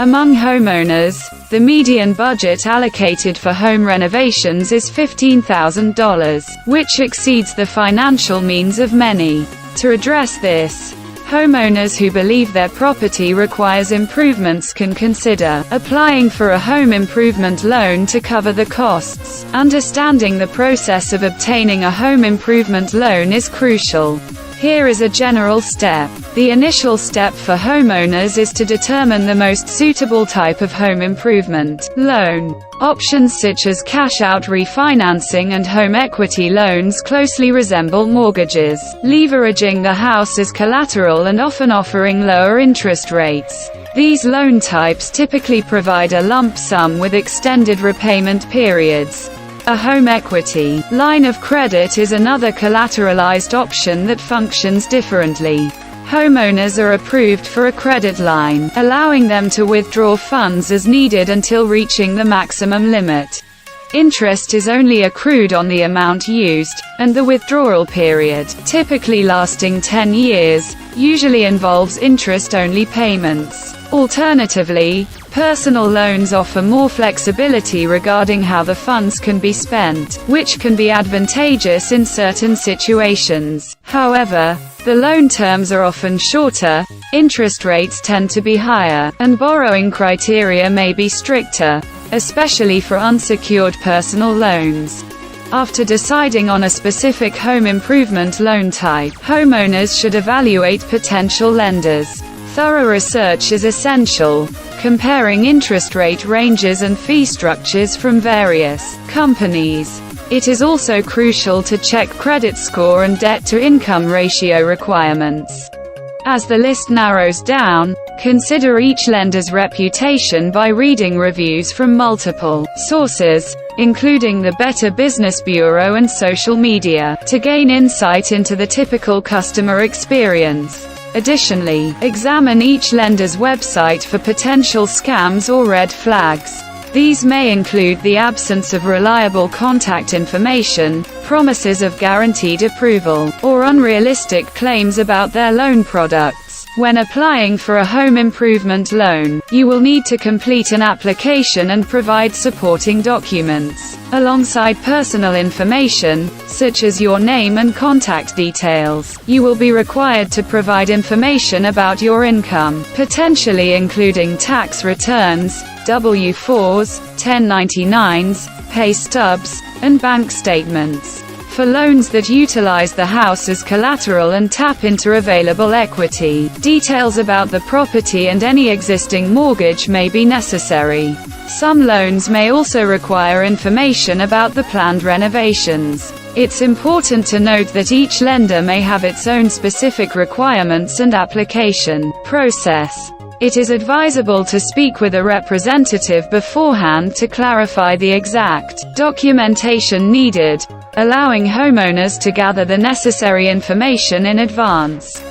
Among homeowners, the median budget allocated for home renovations is $15,000, which exceeds the financial means of many. To address this, homeowners who believe their property requires improvements can consider applying for a home improvement loan to cover the costs. Understanding the process of obtaining a home improvement loan is crucial. Here is a general step. The initial step for homeowners is to determine the most suitable type of home improvement loan. Options such as cash-out refinancing and home equity loans closely resemble mortgages, leveraging the house as collateral and often offering lower interest rates. These loan types typically provide a lump sum with extended repayment periods. A home equity line of credit is another collateralized option that functions differently. Homeowners are approved for a credit line, allowing them to withdraw funds as needed until reaching the maximum limit. Interest is only accrued on the amount used, and the withdrawal period, typically lasting 10 years, usually involves interest-only payments. Alternatively, personal loans offer more flexibility regarding how the funds can be spent, which can be advantageous in certain situations. However, the loan terms are often shorter, interest rates tend to be higher, and borrowing criteria may be stricter, especially for unsecured personal loans. After deciding on a specific home improvement loan type, homeowners should evaluate potential lenders. Thorough research is essential, comparing interest rate ranges and fee structures from various companies. It is also crucial to check credit score and debt-to-income ratio requirements. As the list narrows down, consider each lender's reputation by reading reviews from multiple sources, including the Better Business Bureau and social media, to gain insight into the typical customer experience. Additionally, examine each lender's website for potential scams or red flags. These may include the absence of reliable contact information, promises of guaranteed approval, or unrealistic claims about their loan products. When applying for a home improvement loan, you will need to complete an application and provide supporting documents. Alongside personal information, such as your name and contact details, you will be required to provide information about your income, potentially including tax returns, W-4s, 1099s, pay stubs, and bank statements. For loans that utilize the house as collateral and tap into available equity, details about the property and any existing mortgage may be necessary. Some loans may also require information about the planned renovations. It's important to note that each lender may have its own specific requirements and application process. It is advisable to speak with a representative beforehand to clarify the exact documentation needed, allowing homeowners to gather the necessary information in advance.